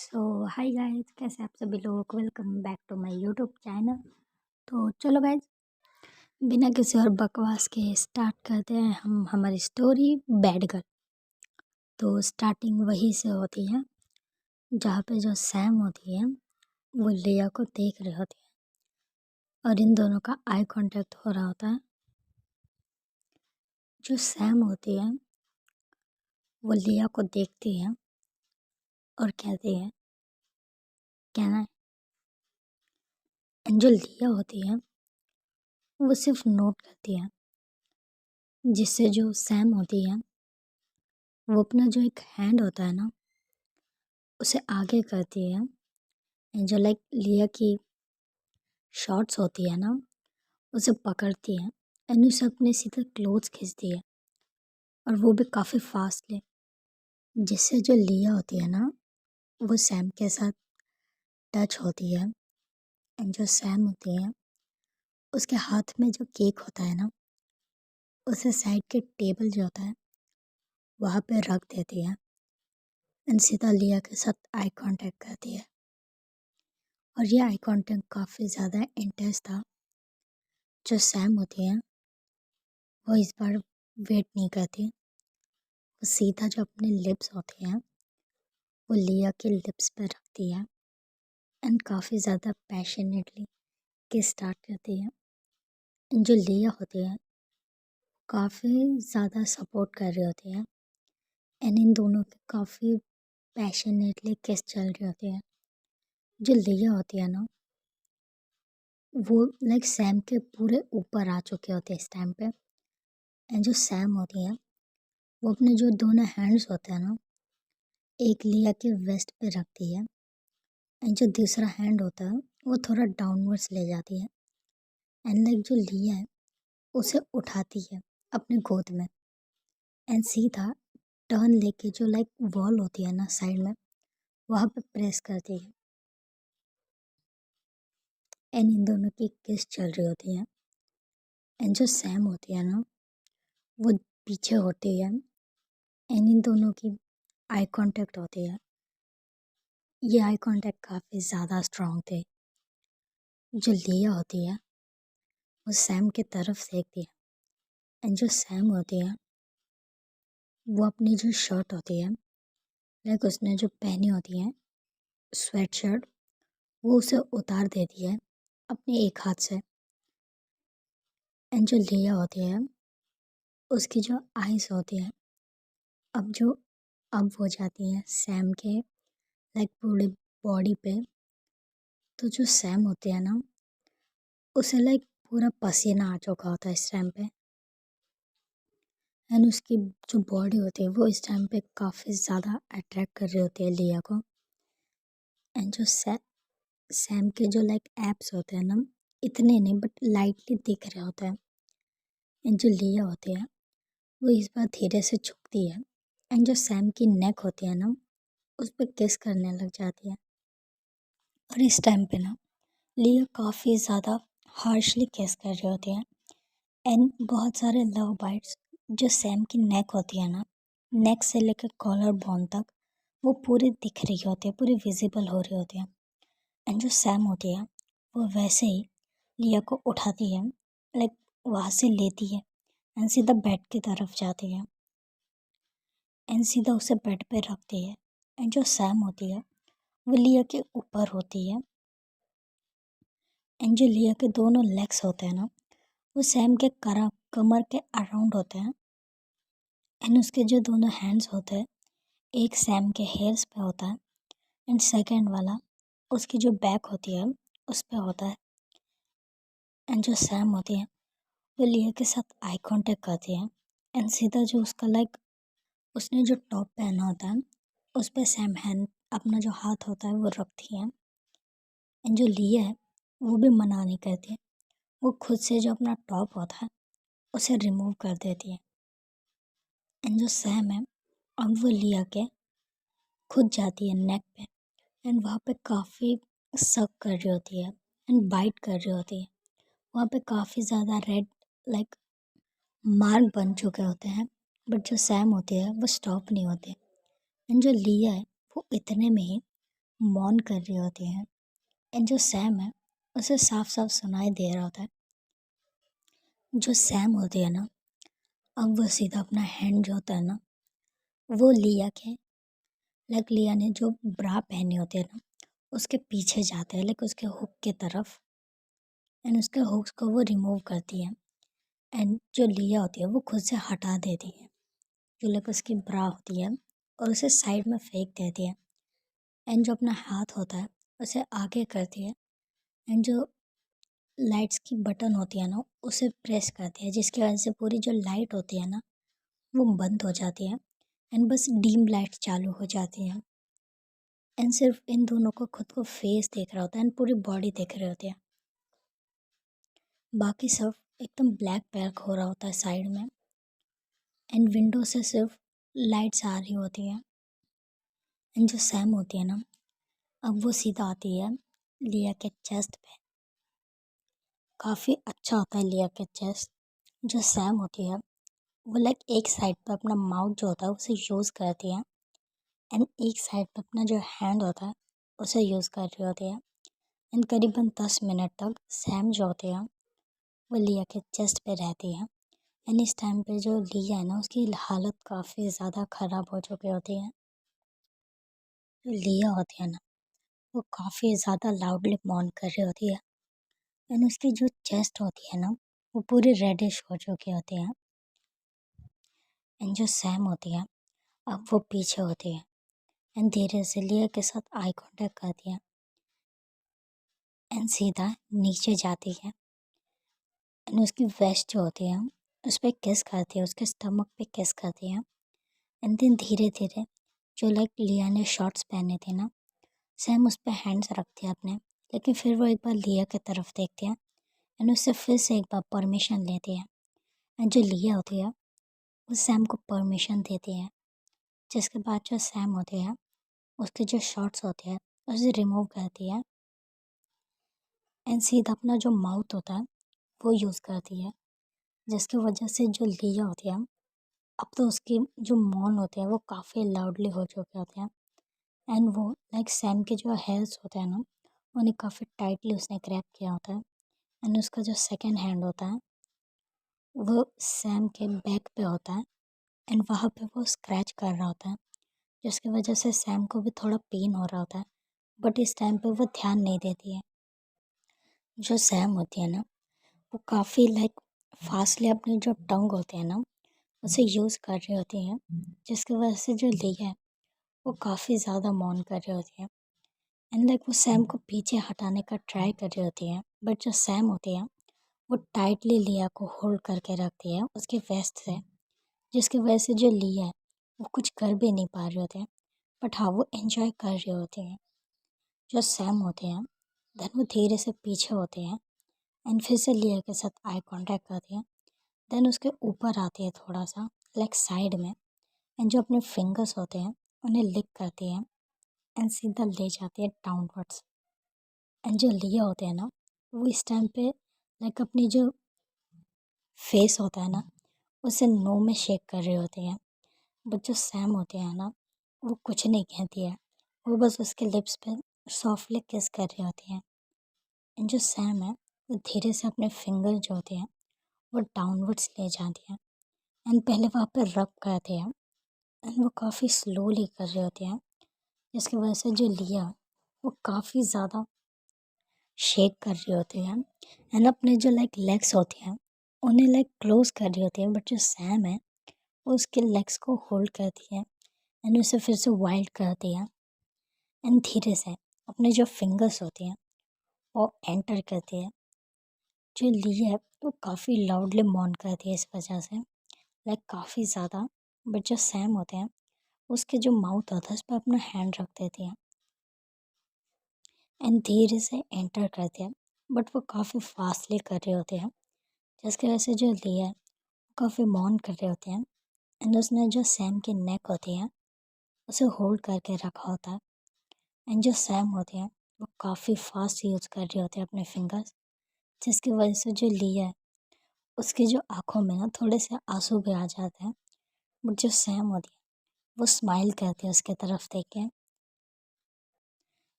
सो hi guys, कैसे आप सभी लोग। Welcome back to my YouTube channel. तो चलो गाइस, बिना किसी और बकवास के स्टार्ट करते हैं हम हमारी स्टोरी बैड गर्ल। तो स्टार्टिंग वहीं से होती है जहाँ पे जो सैम होती है वो लिया को देख रही होती है और इन दोनों का आई कांटेक्ट हो रहा होता है। जो सैम होती है वो लिया को देखती है और कहती है कहना है। एंड जो लिया होती है वो सिर्फ नोट करती है, जिससे जो सैम होती है वो अपना जो एक हैंड होता है ना उसे आगे करती है। एंड जो लिया की शॉर्ट्स होती है ना उसे पकड़ती है एंड उसे अपने सीधे क्लोथ्स खींचती है और वो भी काफ़ी फास्टली, जिससे जो लिया होती है ना वो सैम के साथ टच होती है। एंड जो सैम होती है उसके हाथ में जो केक होता है ना उसे साइड के टेबल जो होता है वहाँ पे रख देती है एंड सीधा लिया के साथ आई कांटेक्ट करती है। और ये आई कांटेक्ट काफ़ी ज़्यादा इंटेंस था। जो सैम होती है वो इस बार वेट नहीं करती, वो सीधा जो अपने लिप्स होते हैं वो लिया के लिप्स पे रखती है एंड काफ़ी ज़्यादा पैशनेटली किस स्टार्ट करती है। एंड जो लिया होती है काफ़ी ज़्यादा सपोर्ट कर रही होती है एंड इन दोनों की काफ़ी पैशनेटली किस चल रही होती है। जो लिया होती है ना वो सैम के पूरे ऊपर आ चुके होते हैं इस टाइम पे। एंड जो सैम होती है वो अपने जो दोनों हैंड्स होते हैं ना एक लिया के वेस्ट पे रखती है एंड जो दूसरा हैंड होता है वो थोड़ा डाउनवर्ड्स ले जाती है एंड जो लिया है उसे उठाती है अपने गोद में एंड सीधा टर्न लेके जो वॉल होती है ना साइड में वहाँ पे प्रेस करती है एंड इन दोनों की किस चल रही होती है। एंड जो सैम होती है ना वो पीछे होती है एंड इन दोनों की आई कांटेक्ट होती है। ये आई कांटेक्ट काफ़ी ज़्यादा स्ट्रॉन्ग थे। जो लिया होती है वो सैम की तरफ देखती है एंड जो सैम होती है वो अपनी जो शर्ट होती है उसने जो पहनी होती है स्वेट शर्ट वो उसे उतार देती है अपने एक हाथ से। एंड जो लिया होती है उसकी जो आइज़ होती है अब हो जाती है सैम के पूरे बॉडी पे। तो जो सैम होती है ना उसे पूरा पसीना आ चुका होता है इस टाइम पे एंड उसकी जो बॉडी होती है वो इस टाइम पे काफ़ी ज़्यादा अट्रैक्ट कर रही होती है लिया को। एंड जो सैम के जो एब्स होते हैं ना इतने नहीं बट लाइटली दिख रहे होते हैं। एंड जो लिया होती है वो इस बार धीरे से झुकती है एंड जो सैम की नेक होती है ना उस पर किस करने लग जाती है। और इस टाइम पे ना लिया काफ़ी ज़्यादा हार्शली किस कर रही होती है एंड बहुत सारे लव बाइट्स जो सैम की नेक होती है ना नेक से लेकर कॉलर बोन तक वो पूरी दिख रही होती है, पूरी विजिबल हो रही होती है। एंड जो सैम होती है वो वैसे ही लिया को उठाती है, वहाँ से लेती है एंड सीधा बेड की तरफ जाती है एंड सीधा उसे बेड पे रखती है। एंड जो सैम होती है वो लिया के ऊपर होती है एंड जो लिया के दोनों लेग्स होते हैं ना वो सैम के कमर के अराउंड होते हैं एंड उसके जो दोनों हैंड्स होते हैं एक सैम के हेयर्स पे होता है एंड सेकंड वाला उसकी जो बैक होती है उस पे होता है। एंड जो सैम होती है वो लिया के साथ आई कांटेक्ट करती है एंड सीधा जो उसका उसने जो टॉप पहना होता है उस पे सैम हैंड अपना जो हाथ होता है वो रखती है एंड जो लिया है वो भी मना नहीं करती है, वो खुद से जो अपना टॉप होता है उसे रिमूव कर देती है। एंड जो सैम है अब वो लिया के खुद जाती है नेक पे एंड वहाँ पे काफ़ी सक कर रही होती है एंड बाइट कर रही होती है। वहाँ पे काफ़ी ज़्यादा रेड लाइक मार्क बन चुके होते हैं बट जो सैम होती है वो स्टॉप नहीं होते। एंड जो लिया है वो इतने में ही मौन कर रही होती हैं। एंड जो सैम है उसे साफ साफ सुनाई दे रहा होता है। जो सैम होती है ना, अब वो सीधा अपना हैंड जो होता है ना, वो लिया के लाइक लिया ने जो ब्रा पहनी होती है ना, उसके पीछे जाते हैं, लाइक उसके हुक के तरफ। एंड उसके हुक्स को वो रिमूव करती है। एंड जो लिया होती है वो खुद से हटा देती है, जो लाइक उसकी ब्रा होती है, और उसे साइड में फेंक देती है। एंड जो अपना हाथ होता है उसे आगे करती है। एंड जो लाइट्स की बटन होती है ना, उसे प्रेस करती है, जिसकी वजह से पूरी जो लाइट होती है ना, वो बंद हो जाती है। एंड बस डीम लाइट चालू हो जाती है। एंड सिर्फ इन दोनों को खुद को फेस देख रहा होता है एंड पूरी बॉडी देख रहे होते हैं। बाकी सब एकदम ब्लैक ब्लैक हो रहा होता है साइड में। एंड विंडो से सिर्फ लाइट्स आ रही होती है। एंड जो सैम होती है ना, अब वो सीधा आती है लिया के चेस्ट पे। काफ़ी अच्छा होता है लिया के चेस्ट। जो सैम होती है वो लाइक एक साइड पे अपना माउथ जो होता है उसे यूज़ करती है। एंड एक साइड पे अपना जो हैंड होता है उसे यूज़ कर रही होती है। एंड करीबन 10 मिनट तक सैम जो होती है वो लिया के चेस्ट पे रहती है। एंड इस टाइम पे जो लिया है ना, उसकी हालत काफ़ी ज़्यादा ख़राब हो चुकी होती है। जो लिया होती है ना, वो काफ़ी ज़्यादा लाउडली मौन कर रही होती है। एंड उसकी जो चेस्ट होती है ना, वो पूरी रेडिश हो चुकी होती है। एंड जो सैम होती है अब वो पीछे होती है। एंड धीरे से लिया के साथ आई कांटेक्ट करती है। एंड सीधा नीचे जाती है। एंड उसकी वेस्ट जो होती है उस पर किस करती है, उसके स्टमक पे किस करती है। एंड देन धीरे धीरे जो लाइक लिया ने शॉर्ट्स पहने थे ना, सैम उस पर हैंड्स रखती है अपने। लेकिन फिर वो एक बार लिया की तरफ देखती है एंड उससे फिर से एक बार परमिशन लेती है। एंड जो लिया होती है वो सैम को परमिशन देती है। जिसके बाद जो सैम होती है उसके जो शॉर्ट्स होते हैं उसे रिमूव करती है। एंड सीधा अपना जो माउथ होता है वो यूज़ करती है, जिसकी वजह से जो लिया होती है अब तो उसकी जो मौन होते हैं वो काफ़ी लाउडली हो चुके होते हैं। एंड वो लाइक सैम के जो हेयर्स होते हैं ना, उन्हें काफ़ी टाइटली उसने ग्रैब किया होता है। एंड उसका जो सेकंड हैंड होता है वो सैम के बैक पे होता है। एंड वहाँ पे वो स्क्रैच कर रहा होता है, जिसकी वजह से सैम को भी थोड़ा पेन हो रहा होता है। बट इस टाइम पे वो ध्यान नहीं देती है। जो सैम होती है ना, वो काफ़ी लाइक फास्टली अपनी जो टंग होती है ना उसे यूज़ कर रही होती हैं, जिसकी वजह से जो लिया है वो काफ़ी ज़्यादा मौन कर रही होती है। एंड लाइक वो सैम को पीछे हटाने का ट्राई कर रही होती है, बट जो सैम होती है वो टाइटली लिया को होल्ड करके रखती है उसके वेस्ट से, जिसकी वजह से जो लिया है वो कुछ कर भी नहीं पा रहे होते हैं। बट हाँ, वो एंजॉय कर रहे होते हैं। जो सैम होते हैं देन वो धीरे से पीछे होते हैं एंड फिर से लिया के साथ आई कांटेक्ट करते हैं। देन उसके ऊपर आती है थोड़ा सा लाइक साइड में। एंड जो अपने फिंगर्स होते हैं उन्हें लिक करती है एंड सीधा ले जाती है डाउनवर्ड्स। एंड जो लिया होते हैं ना, वो इस टाइम पे लाइक अपनी जो फेस होता है ना उसे नो में शेक कर रहे होते हैं। बट जो सैम होते हैं ना, वो कुछ नहीं कहती है, वो बस उसके लिप्स पे सॉफ्टली किस कर रही होती है। एंड जो सैम है वो धीरे से अपने फिंगर जो होते हैं वो डाउनवर्ड्स ले जाती है। एंड पहले वहाँ पर रब करते हैं एंड वो काफ़ी स्लोली कर रहे होते हैं, जिसकी वजह से जो लिया वो काफ़ी ज़्यादा शेक कर रही होती है। एंड अपने जो लाइक लेग्स होते हैं उन्हें लाइक क्लोज कर रही होती है। बट जो सैम है वो उसके लेग्स को होल्ड करती है एंड उसे फिर से वाइल्ड करती है। एंड धीरे से अपने जो फिंगर्स होती हैं वो एंटर करती है। जो ली है वो काफ़ी लाउडली मौन करती है इस वजह से, लाइक काफ़ी ज़्यादा। बट जो सैम होते हैं उसके जो माउथ होता है उस पर अपना हैंड रख देती है एंड धीरे से एंटर करते हैं। बट वो काफ़ी फास्टली कर रहे होते हैं, जिसकी वजह से जो लिया है वो काफ़ी मौन कर रहे होते हैं। एंड उसने जो सैम की नेक होती है उसे होल्ड करके रखा होता है। एंड जो सैम होते हैं वो काफ़ी फास्ट यूज़ कर रहे होते हैं अपने फिंगर्स, जिसकी वजह से जो लिया है उसकी जो आँखों में ना थोड़े से आंसू भी आ जाते हैं। बट जो सैम होती है वो स्माइल करती है उसके तरफ देख के।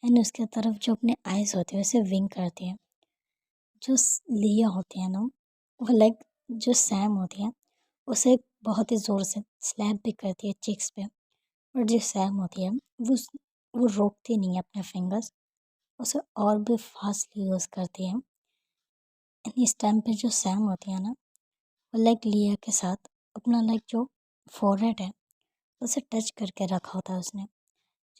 एंड उसके तरफ जो अपने आइज़ होते हैं उसे विंक करती है। जो लिया होती है ना, वो लाइक जो सैम होती है उसे बहुत ही ज़ोर से स्लैप भी करती है चिक्स पे। और जो सैम होती है वो रोकती नहीं है अपने फिंगर्स, उसे और भी फास्टली यूज़ करती है। एंड इस टाइम पे जो सैम होती है ना, वो लाइक लिया के साथ अपना लाइक जो फोरहेड है उसे टच करके रखा होता है उसने,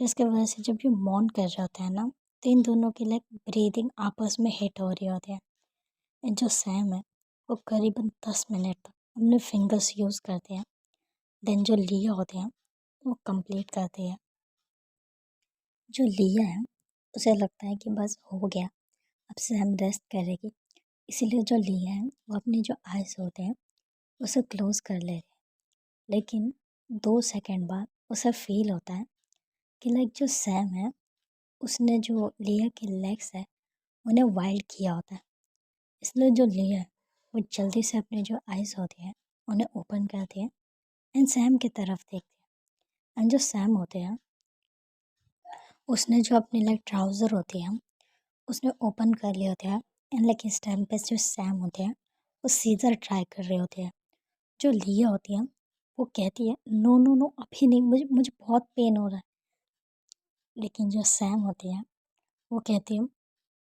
जिसकी वजह से जब ये मौन कर जाता है ना, तो इन दोनों की लाइक ब्रीदिंग आपस में हिट हो रही होती है। एंड जो सैम है वो करीबन 10 मिनट तक अपने फिंगर्स यूज़ करते हैं। देन जो लिया होते हैं वो कंप्लीट करते हैं। जो लिया है उसे लगता है कि बस हो गया, अब सैम रेस्ट करेगी, इसीलिए जो लिया है वो अपने जो आइज़ होते हैं उसे क्लोज़ कर ले रही है। लेकिन 2 सेकंड बाद उसे फील होता है कि लाइक जो सैम है उसने जो लिया के लेग्स है उन्हें वाइल्ड किया होता है। इसलिए जो लिया है वो जल्दी से अपने जो आइज़ होती हैं उन्हें ओपन करती है एंड सैम की तरफ देखती है। एंड जो सैम होते हैं उसने जो अपनी लाइक ट्राउज़र होती है उसने ओपन कर लिए होते हैं। एंड लाइक इस टाइम पे जो सैम होते हैं वो सीज़र ट्राई कर रहे होते हैं। जो लिया होती है वो कहती है नो नो नो अभी नहीं, मुझे मुझे बहुत पेन हो रहा है। लेकिन जो सैम होती है वो कहती है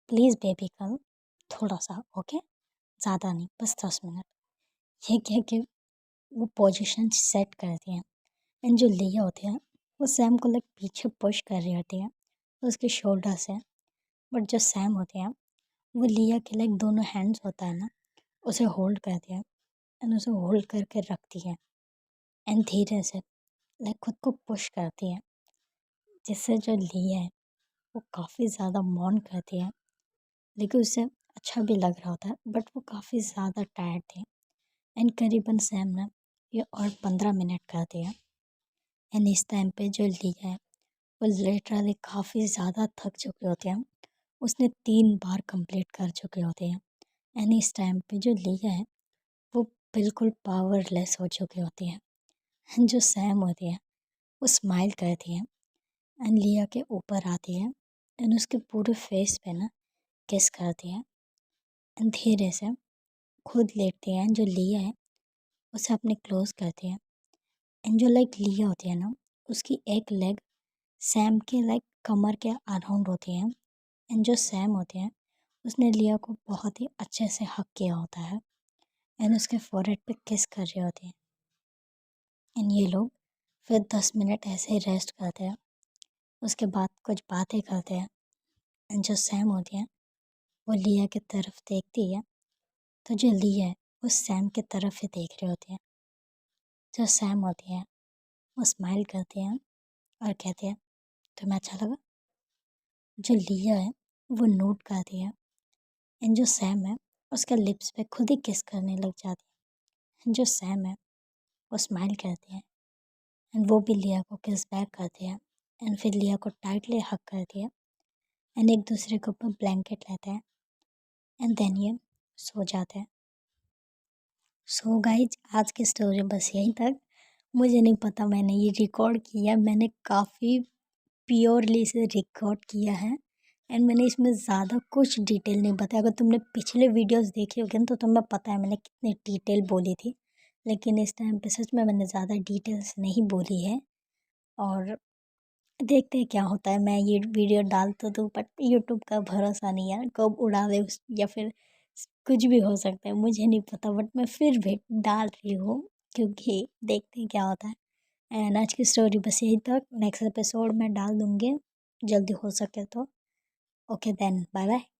प्लीज़ बेबी गर्ल, थोड़ा सा ओके, ज़्यादा नहीं, बस 10 मिनट। ये कह के वो पोजीशन सेट करती हैं। एंड जो लिया होती है वो सैम को लाइक पीछे पुश कर रही होती है उसके शोल्डर से। बट जो सैम होती है वो लिया के लाइक दोनों हैंड्स होता है ना, उसे होल्ड करती है एंड उसे होल्ड करके रखती है। एंड धीरे से लाइक खुद को पुश करती है, जिससे जो लिया है वो काफ़ी ज़्यादा मौन करती है। लेकिन उसे अच्छा भी लग रहा होता है, बट वो काफ़ी ज़्यादा टायर्ड थी। एंड करीबन सैम ने ये और 15 मिनट करती है। एंड इस टाइम पे जो लिया है वो लिटरली काफ़ी ज़्यादा थक चुके होते हैं। उसने 3 बार कंप्लीट कर चुके होते हैं। एंड इस टाइम पे जो लिया है वो बिल्कुल पावरलेस हो चुकी होती है। एंड जो सैम होती है वो स्माइल करती है एंड लिया के ऊपर आती है एंड उसके पूरे फेस पे ना किस करती है। एंड धीरे से खुद लेटती है। जो लिया है उसे अपने क्लोज करती है। एंड जो लाइक लिया होती है ना, उसकी एक लेग सैम के लाइक कमर के अराउंड होती है। एंड जो सैम होते हैं उसने लिया को बहुत ही अच्छे से हक किया होता है एंड उसके फोरहेड पे किस कर रही होती है। एंड ये लोग फिर 10 मिनट ऐसे ही रेस्ट करते हैं। उसके बाद कुछ बातें करते हैं। एंड जो सैम होती है वो लिया की तरफ देखती है, तो जो लिया है वो सैम की तरफ ही देख रही होती है। जो सैम होती है वो स्माइल करती है और कहती है तुम्हें अच्छा लगा। जो लिया है वो नोट करती है एंड जो सैम है उसके लिप्स पे खुद ही किस करने लग जाती है। जो सैम है वो स्माइल करती है एंड वो भी लिया को किस बैक करती है एंड फिर लिया को टाइटली हक करती है एंड एक दूसरे के ऊपर ब्लैंकेट लेते हैं एंड देन ये सो जाते हैं। सो गाइज आज की स्टोरी बस यहीं तक। मुझे नहीं पता मैंने ये रिकॉर्ड किया, मैंने काफ़ी प्योरली इसे रिकॉर्ड किया है एंड मैंने इसमें ज़्यादा कुछ डिटेल नहीं बताया। अगर तुमने पिछले वीडियोस देखे होंगे ना तो तुम्हें पता है मैंने कितनी डिटेल बोली थी, लेकिन इस टाइम पे सच में मैंने ज़्यादा डिटेल्स नहीं बोली है। और देखते हैं क्या होता है। मैं ये वीडियो डाल तो दूँ बट यूट्यूब का भरोसा नहीं है, कब उड़ा दे उस या फिर कुछ भी हो सकता है, मुझे नहीं पता, बट मैं फिर भी डाल रही हूँ क्योंकि देखते हैं क्या होता है। एंड आज की स्टोरी बस यही तक। नेक्स्ट एपिसोड में डाल दूँगी जल्दी हो सके तो। Okay then bye bye.